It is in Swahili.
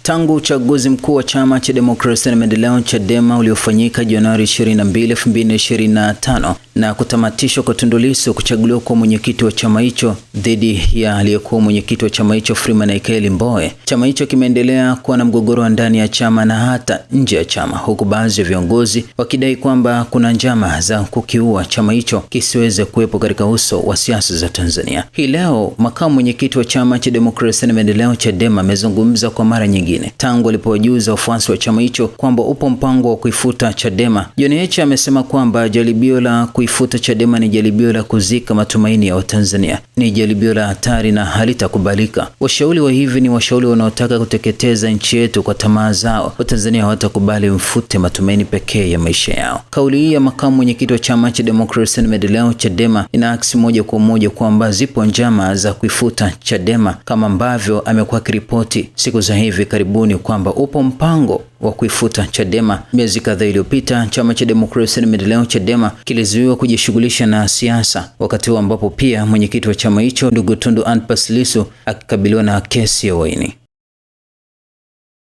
Tangu uchaguzi mkuu wa chama cha demokrasia na maendeleo Chadema uliofanyika Januari 22, 2025 na kutamatishwa kwa Tundu Lissu kuchaguliwa kwa mwenyekiti wa chama hicho dhidi ya aliyekuwa mwenyekiti wa chama hicho Freeman Aikaeli Mbowe, chama hicho kimeendelea kuwa na mgogoro wa ndani ya chama na hata nje ya chama, huku baadhi ya viongozi wakidai kwamba kuna njama za kukiua chama hicho kisiweze kuwepo katika uso wa siasa za Tanzania. Hii leo makamu mwenyekiti wa chama cha demokrasia na maendeleo Chadema amezungumza kwa mara nyingine tangu alipowajuza wafuasi wa chama hicho kwamba upo mpango wa kuifuta Chadema. John Heche amesema kwamba jaribio la kuifuta Chadema ni jaribio la kuzika matumaini ya Watanzania, ni jaribio la hatari na halitakubalika. Washauri wa hivi ni washauri wanaotaka kuteketeza nchi yetu kwa tamaa zao. Watanzania hawatakubali mfute matumaini pekee ya maisha yao. Kauli hii ya makamu mwenyekiti wa chama cha demokrasia na maendeleo Chadema inaakisi moja kwa moja kwamba zipo njama za kuifuta Chadema, kama ambavyo amekuwa kiripoti siku za hivi karibuni kwamba upo mpango wa kuifuta Chadema. Miezi kadhaa iliyopita chama cha demokrasia na maendeleo Chadema kilizuiwa kujishughulisha na siasa, wakati ambapo pia mwenyekiti wa chama hicho ndugu Tundu Antipas Lissu akikabiliwa na kesi ya uhaini.